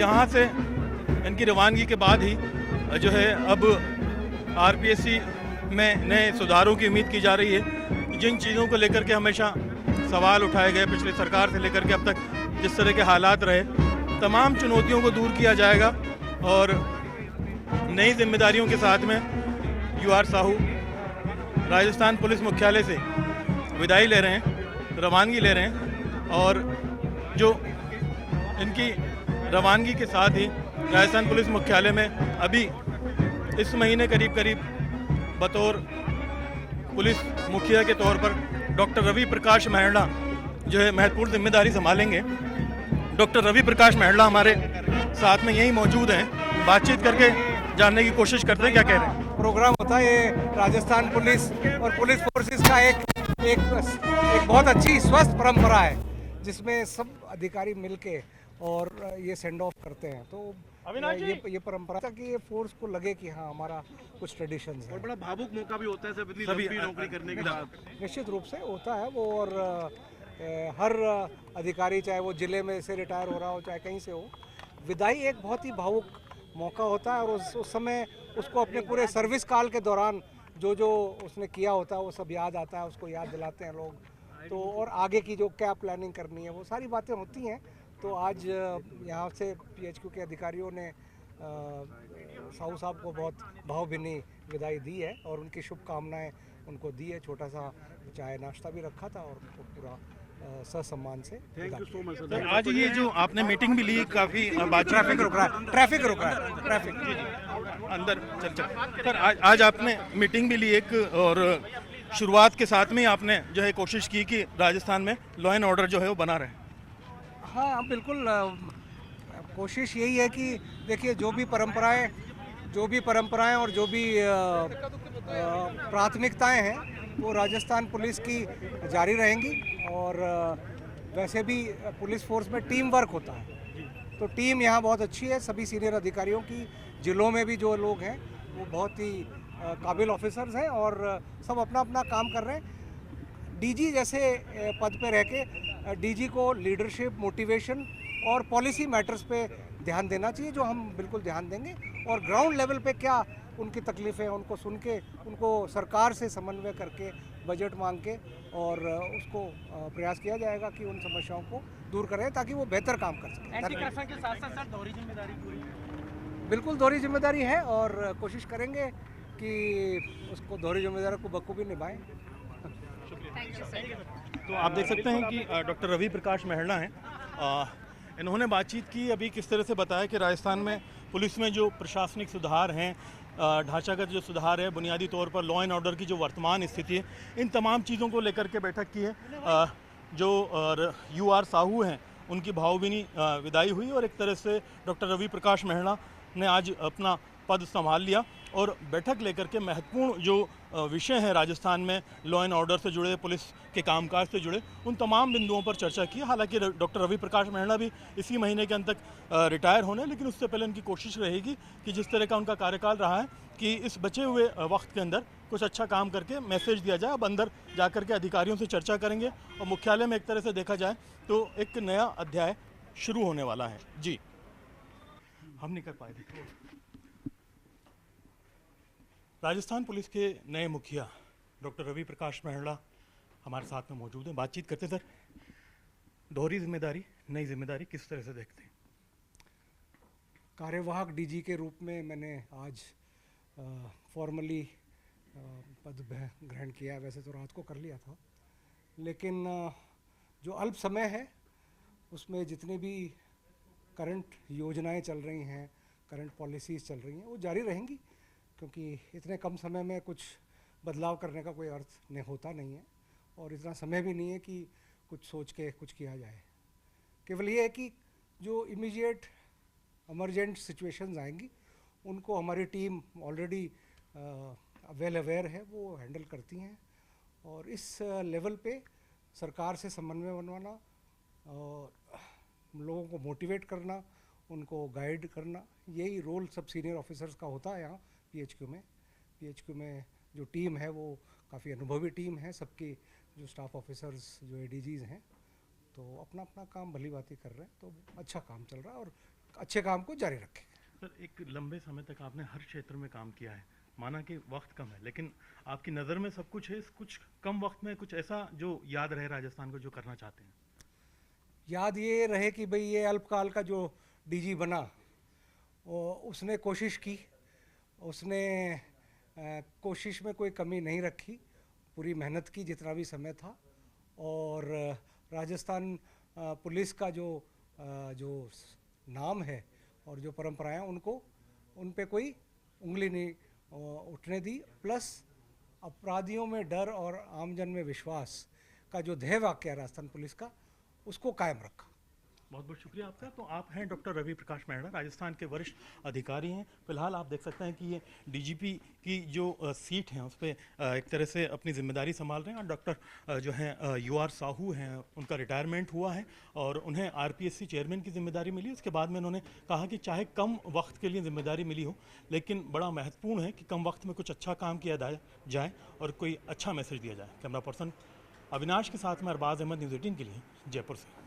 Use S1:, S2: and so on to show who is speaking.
S1: यहाँ से इनकी रवानगी के बाद ही जो है अब आरपीएससी में नए सुधारों की उम्मीद की जा रही है। जिन चीज़ों को लेकर के हमेशा सवाल उठाए गए पिछली सरकार से लेकर के अब तक जिस तरह के हालात रहे, तमाम चुनौतियों को दूर किया जाएगा और नई जिम्मेदारियों के साथ में यूआर साहू राजस्थान पुलिस मुख्यालय से विदाई ले रहे हैं, रवानगी ले रहे हैं। और जो इनकी रवानगी के साथ ही राजस्थान पुलिस मुख्यालय में अभी इस महीने करीब बतौर पुलिस मुखिया के तौर पर डॉक्टर रवि प्रकाश मेहरड़ा जो है महत्वपूर्ण जिम्मेदारी संभालेंगे। डॉक्टर रवि प्रकाश मेहरड़ा हमारे साथ में यहीं मौजूद हैं, बातचीत करके जानने की कोशिश करते हैं क्या कह रहे हैं।
S2: प्रोग्राम होता है ये राजस्थान पुलिस और पुलिस फोर्सेस का एक बहुत अच्छी स्वस्थ परंपरा है, जिसमें सब अधिकारी मिलके और ये सेंड ऑफ करते हैं। तो ये परंपरा कि ये फोर्स को लगे कि हाँ हमारा कुछ ट्रेडिशंस है।
S3: और बड़ा भावुक मौका भी होता है सब इतनी लंबी नौकरी करने के बाद।
S2: निश्चित रूप से होता है वो। और हर अधिकारी चाहे वो जिले में से रिटायर हो रहा हो चाहे कहीं से हो, विदाई एक बहुत ही भावुक मौका होता है। और उस समय उसको अपने पूरे सर्विस काल के दौरान जो उसने किया होता है वो सब याद आता है, उसको याद दिलाते हैं लोग। तो और आगे की जो क्या प्लानिंग करनी है वो सारी बातें होती हैं। तो आज यहाँ से पीएचक्यू के अधिकारियों ने साहू साहब को बहुत भावभीनी विदाई दी है और उनकी शुभकामनाएं उनको दी है। छोटा सा चाय नाश्ता भी रखा था और उनको पूरा ससम्मान से।
S3: Thank you so much
S1: sir. आज ये जो आपने मीटिंग भी ली, काफ़ी
S2: ट्रैफिक रुक रहा है ट्रैफिक
S1: अंदर चल सर। आज आपने मीटिंग भी ली एक, और शुरुआत के साथ में ही आपने जो है कोशिश की कि राजस्थान में लॉ एंड ऑर्डर जो है वो बना रहे।
S2: हाँ बिल्कुल, कोशिश यही है कि देखिए जो भी परंपराएं और जो भी प्राथमिकताएं हैं वो राजस्थान पुलिस की जारी रहेंगी। और वैसे भी पुलिस फोर्स में टीम वर्क होता है, तो टीम यहाँ बहुत अच्छी है। सभी सीनियर अधिकारियों की, जिलों में भी जो लोग हैं वो बहुत ही काबिल ऑफिसर्स हैं और सब अपना अपना काम कर रहे हैं। डीजी जैसे पद पे रह के डीजी को लीडरशिप, मोटिवेशन और पॉलिसी मैटर्स पे ध्यान देना चाहिए, जो हम बिल्कुल ध्यान देंगे। और ग्राउंड लेवल पे क्या उनकी तकलीफ़ें उनको सुन के, उनको सरकार से समन्वय करके बजट मांग के और उसको प्रयास किया जाएगा कि उन समस्याओं को दूर करें ताकि वो बेहतर काम कर सकें।
S4: एंटी-करप्शन के साथ साथ सर दोहरी जिम्मेदारी पूरी,
S2: बिल्कुल दोहरी जिम्मेदारी है और कोशिश करेंगे कि उसको दोहरी जिम्मेदारी को बखूबी निभाएं।
S1: तो आप देख सकते हैं कि डॉक्टर रवि प्रकाश मेहरड़ा हैं, इन्होंने बातचीत की, अभी किस तरह से बताया कि राजस्थान में पुलिस में जो प्रशासनिक सुधार हैं, ढांचागत जो सुधार है, बुनियादी तौर पर लॉ एंड ऑर्डर की जो वर्तमान स्थिति है, इन तमाम चीज़ों को लेकर के बैठक की है। जो यूआर साहू हैं उनकी भावभीनी विदाई हुई और एक तरह से डॉक्टर रवि प्रकाश मेहरड़ा ने आज अपना पद संभाल लिया और बैठक लेकर के महत्वपूर्ण जो विषय हैं राजस्थान में लॉ एंड ऑर्डर से जुड़े, पुलिस के कामकाज से जुड़े, उन तमाम बिंदुओं पर चर्चा की। हालांकि डॉक्टर रवि प्रकाश मेहरड़ा भी इसी महीने के अंत तक रिटायर होने, लेकिन उससे पहले उनकी कोशिश रहेगी कि जिस तरह का उनका कार्यकाल रहा है कि इस बचे हुए वक्त के अंदर कुछ अच्छा काम करके मैसेज दिया जाए। अब अंदर जा कर के अधिकारियों से चर्चा करेंगे और मुख्यालय में एक तरह से देखा जाए तो एक नया अध्याय शुरू होने वाला है। जी, हम नहीं कर पाए थे। राजस्थान पुलिस के नए मुखिया डॉक्टर रवि प्रकाश मेहरड़ा हमारे साथ में मौजूद हैं, बातचीत करते। सर, दोहरी जिम्मेदारी, नई जिम्मेदारी किस तरह से देखते हैं?
S2: कार्यवाहक डीजी के रूप में मैंने आज फॉर्मली पद ग्रहण किया। वैसे तो रात को कर लिया था, लेकिन जो अल्प समय है उसमें जितनी भी करंट योजनाएं चल रही हैं, करंट पॉलिसीज़ चल रही हैं, वो जारी रहेंगी, क्योंकि इतने कम समय में कुछ बदलाव करने का कोई अर्थ होता नहीं है और इतना समय भी नहीं है कि कुछ सोच के कुछ किया जाए। केवल ये है कि जो इमीडिएट इमरजेंट सिचुएशंस आएंगी उनको हमारी टीम ऑलरेडी वेल अवेयर है, वो हैंडल करती हैं। और इस लेवल पे सरकार से समन्वय बनवाना और लोगों को मोटिवेट करना, उनको गाइड करना, यही रोल सब सीनियर ऑफिसर्स का होता है यहाँ पीएचक्यू में। जो टीम है वो काफ़ी अनुभवी टीम है, सबकी जो स्टाफ ऑफिसर्स, जो एडीजीज़ हैं, तो अपना अपना काम भली भांति कर रहे हैं। तो अच्छा काम चल रहा है और अच्छे काम को जारी रखेंगे।
S1: सर, एक लंबे समय तक आपने हर क्षेत्र में काम किया है, माना कि वक्त कम है, लेकिन आपकी नज़र में सब कुछ है, कुछ कम वक्त में कुछ ऐसा जो याद रहे राजस्थान को, जो करना चाहते हैं?
S2: याद ये रहे कि भाई ये अल्पकाल का जो डीजी बना, उसने कोशिश की, उसने कोशिश में कोई कमी नहीं रखी, पूरी मेहनत की जितना भी समय था। और राजस्थान पुलिस का जो नाम है और जो परंपराएं, उन पे कोई उंगली नहीं उठने दी। प्लस अपराधियों में डर और आमजन में विश्वास का जो ध्येय वाक्य है राजस्थान पुलिस का, उसको कायम रखा।
S1: बहुत बहुत शुक्रिया आपका। तो आप हैं डॉक्टर रवि प्रकाश मेहरा, राजस्थान के वरिष्ठ अधिकारी हैं। फिलहाल आप देख सकते हैं कि ये डीजीपी की जो सीट है उस पर एक तरह से अपनी जिम्मेदारी संभाल रहे हैं। और डॉक्टर जो हैं यूआर साहू हैं, उनका रिटायरमेंट हुआ है और उन्हें आरपीएससी चेयरमैन की जिम्मेदारी मिली। उसके बाद में उन्होंने कहा कि चाहे कम वक्त के लिए जिम्मेदारी मिली हो, लेकिन बड़ा महत्वपूर्ण है कि कम वक्त में कुछ अच्छा काम किया जाए और कोई अच्छा मैसेज दिया जाए। कैमरा पर्सन अविनाश के साथ में अरबाज अहमद, न्यूज़ 18 के लिए जयपुर से।